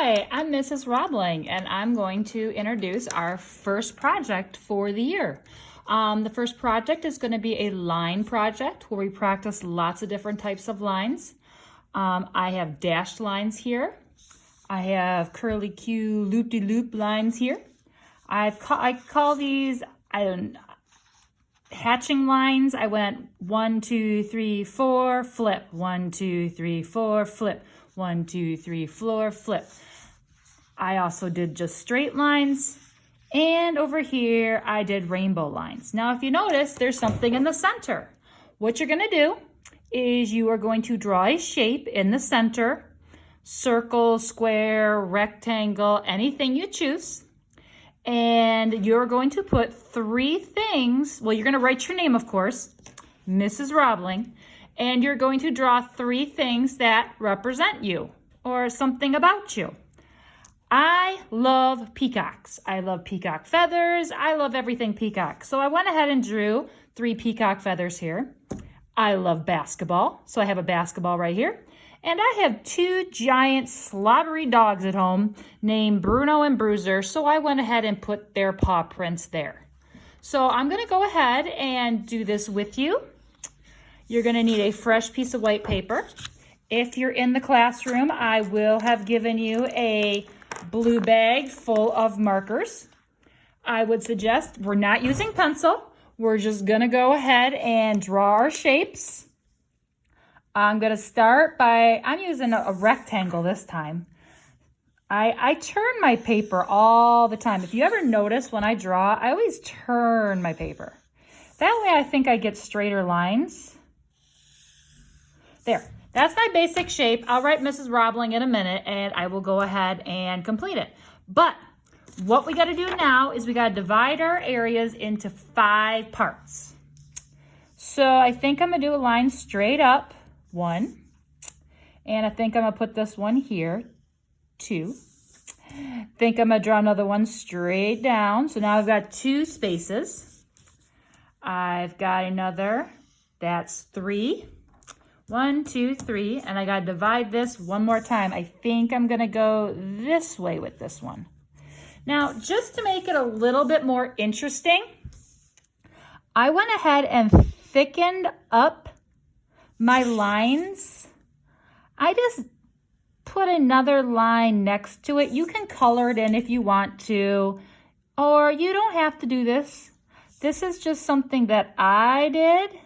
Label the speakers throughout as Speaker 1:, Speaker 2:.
Speaker 1: Hi, I'm Mrs. Robling, and I'm going to introduce our first project for the year. The first project is going to be a line project where we practice lots of different types of lines. I have dashed lines here. I have curly Q loop-de-loop lines here. I call these hatching lines. I went 1, 2, 3, 4, flip. 1, 2, 3, 4, flip. 1, 2, 3, 4, flip. I also did just straight lines. And over here, I did rainbow lines. Now, if you notice, there's something in the center. What you're gonna do is you are going to draw a shape in the center, circle, square, rectangle, anything you choose. And you're going to put 3 things, well, you're gonna write your name, of course, Mrs. Robling, and you're going to draw 3 things that represent you or something about you. I love peacocks. I love peacock feathers. I love everything peacock. So I went ahead and drew 3 peacock feathers here. I love basketball, so I have a basketball right here. And I have 2 giant slobbery dogs at home named Bruno and Bruiser, so I went ahead and put their paw prints there. So I'm gonna go ahead and do this with you. You're gonna need a fresh piece of white paper. If you're in the classroom, I will have given you a blue bag full of markers. I would suggest we're not using pencil. We're just gonna go ahead and draw our shapes. I'm gonna start by, I'm using a rectangle this time. I turn my paper all the time. If you ever notice when I draw, I always turn my paper. That way I think I get straighter lines. There, that's my basic shape. I'll write Mrs. Robling in a minute and I will go ahead and complete it. But what we gotta do now is we gotta divide our areas into 5 parts. So I think I'm gonna do a line straight up, 1. And I think I'm gonna put this one here, 2. Think I'm gonna draw another one straight down. So now I've got 2 spaces. I've got another, that's 3. 1, 2, 3, and I gotta divide this one more time. I think I'm gonna go this way with this one. Now, just to make it a little bit more interesting, I went ahead and thickened up my lines. I just put another line next to it. You can color it in if you want to, or you don't have to do this. This is just something that I did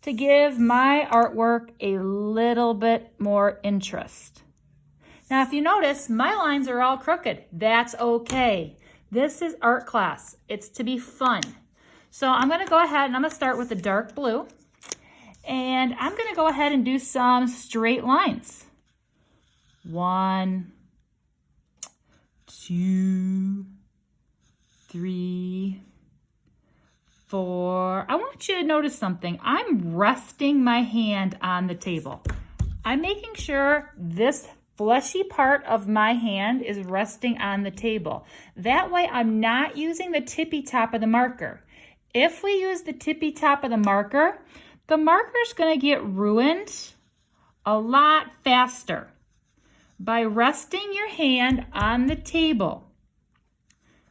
Speaker 1: to give my artwork a little bit more interest. Now, if you notice, my lines are all crooked. That's okay. This is art class. It's to be fun. So I'm gonna go ahead and I'm gonna start with the dark blue. And I'm gonna go ahead and do some straight lines. 1, 2, 3, 4. I want you to notice something. I'm resting my hand on the table. I'm making sure this fleshy part of my hand is resting on the table. That way I'm not using the tippy top of the marker. If we use the tippy top of the marker's gonna get ruined a lot faster. By resting your hand on the table,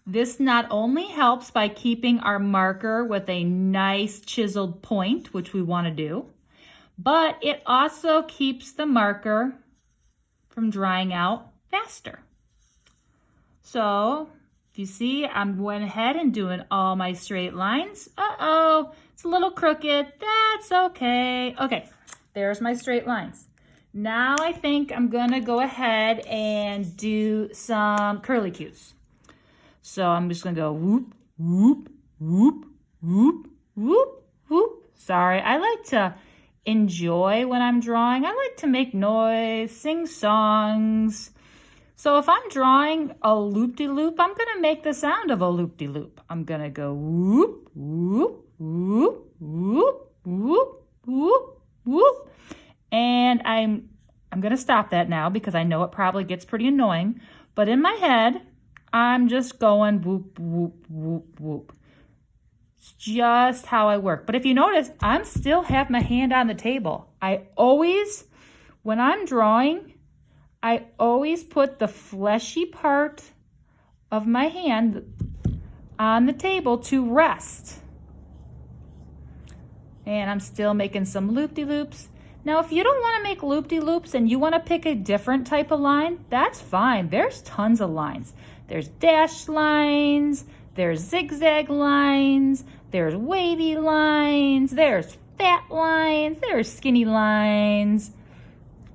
Speaker 1: this not only helps by keeping our marker with a nice chiseled point, which we want to do, but it also keeps the marker from drying out faster. So, if you see, I'm going ahead and doing all my straight lines. Uh-oh, it's a little crooked. That's okay. Okay, there's my straight lines. Now I think I'm gonna go ahead and do some curly cues. So I'm just gonna go whoop, whoop, whoop, whoop, whoop, whoop. Sorry, I like to enjoy when I'm drawing. I like to make noise, sing songs. So if I'm drawing a loop-de-loop, I'm gonna make the sound of a loop-de-loop. I'm gonna go whoop, whoop, whoop, whoop, whoop, whoop, whoop. And I'm gonna stop that now because I know it probably gets pretty annoying. But in my head, I'm just going whoop, whoop, whoop, whoop. It's just how I work. But if you notice, I'm still have my hand on the table. I always, when I'm drawing, I always put the fleshy part of my hand on the table to rest. And I'm still making some loop-de-loops. Now, if you don't want to make loop-de-loops and you want to pick a different type of line, that's fine. There's tons of lines. There's dashed lines, there's zigzag lines, there's wavy lines, there's fat lines, there's skinny lines,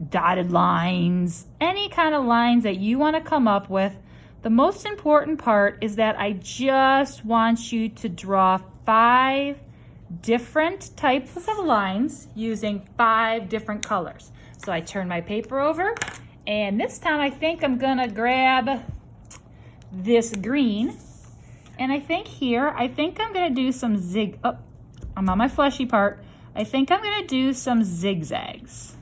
Speaker 1: dotted lines, any kind of lines that you want to come up with. The most important part is that I just want you to draw 5 different types of lines using 5 different colors. So I turn my paper over, and this time I think I'm gonna grab this green, and I think I'm gonna do some I'm on my fleshy part. I think I'm gonna do some zigzags.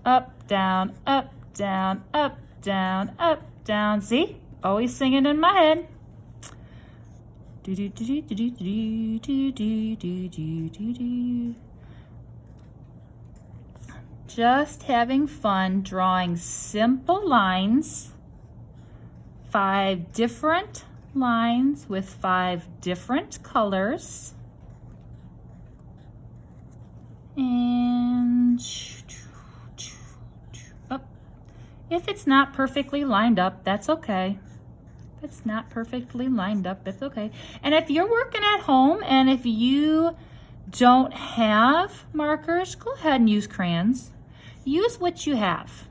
Speaker 1: Up, down, up, down, up, down, up, down. See? Always singing in my head. Just having fun drawing simple lines, 5 different lines with 5 different colors. And if it's not perfectly lined up, that's okay. If it's not perfectly lined up, it's okay. And if you're working at home and if you don't have markers, go ahead and use crayons. Use what you have.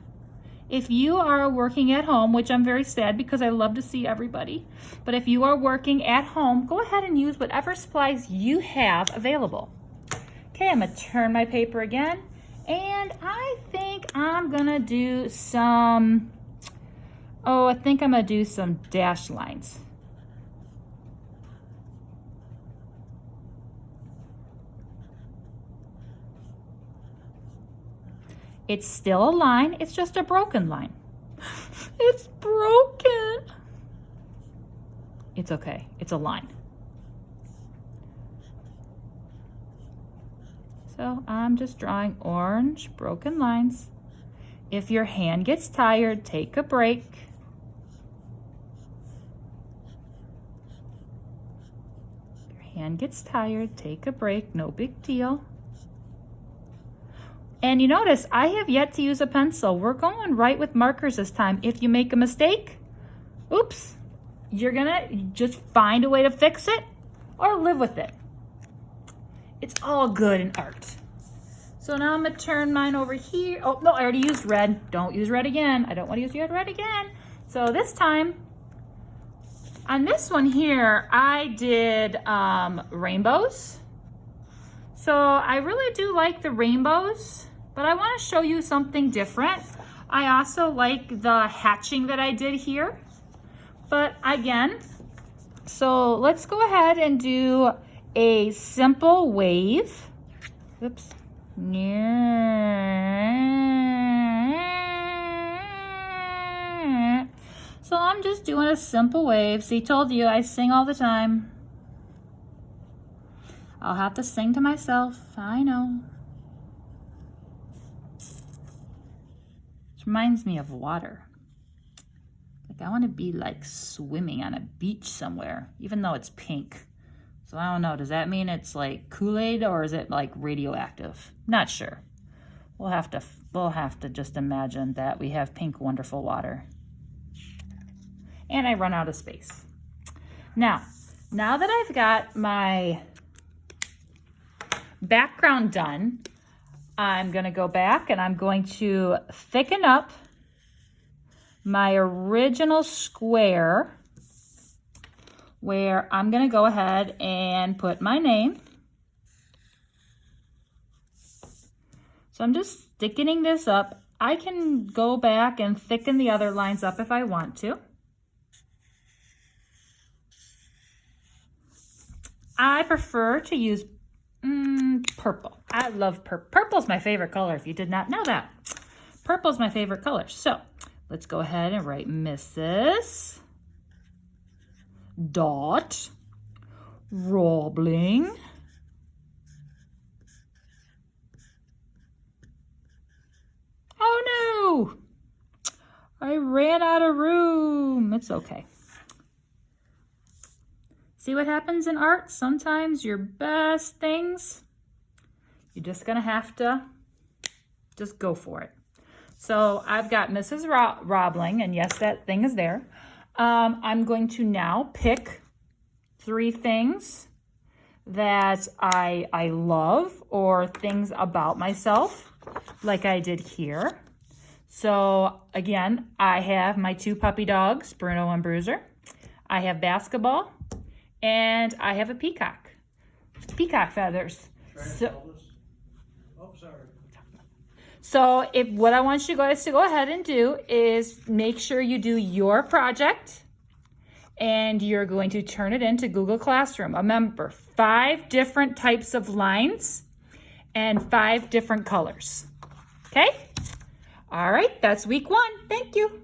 Speaker 1: If you are working at home, which I'm very sad because I love to see everybody, but if you are working at home, go ahead and use whatever supplies you have available. Okay, I'm gonna turn my paper again, and I think I'm gonna do some, dash lines. It's still a line, it's just a broken line. It's broken. It's okay, it's a line. So I'm just drawing orange broken lines. If your hand gets tired, take a break. If your hand gets tired, take a break, no big deal. And you notice I have yet to use a pencil. We're going right with markers this time. If you make a mistake, oops, you're gonna just find a way to fix it or live with it. It's all good in art. So now I'm gonna turn mine over here. Oh, no, I already used red. Don't use red again. I don't wanna use red again. So this time, on this one here, I did rainbows. So I really do like the rainbows, but I wanna show you something different. I also like the hatching that I did here. But again, so let's go ahead and do a simple wave. Oops. So I'm just doing a simple wave. See, told you I sing all the time. I'll have to sing to myself, I know. Which reminds me of water. Like I want to be like swimming on a beach somewhere, even though it's pink. So I don't know, does that mean it's like Kool-Aid or is it like radioactive? Not sure. We'll have to just imagine that we have pink, wonderful water. And I run out of space. Now that I've got my background done, I'm gonna go back and I'm going to thicken up my original square where I'm gonna go ahead and put my name. So I'm just thickening this up. I can go back and thicken the other lines up if I want to. I prefer to use purple. I love purple. Purple's my favorite color, if you did not know that. Purple's my favorite color. So let's go ahead and write Mrs. Dot Roebling. Oh I ran out of room. It's okay. See what happens in art? Sometimes your best things, you're just gonna have to just go for it. So I've got Mrs. Robling, and yes, that thing is there. I'm going to now pick 3 things that I love, or things about myself, like I did here. So again, I have my 2 puppy dogs, Bruno and Bruiser. I have basketball, and I have a peacock feathers. So what I want you guys to go ahead and do is make sure you do your project, and you're going to turn it into Google Classroom. Remember, 5 different types of lines and 5 different colors. Okay? All right, that's week 1. Thank you.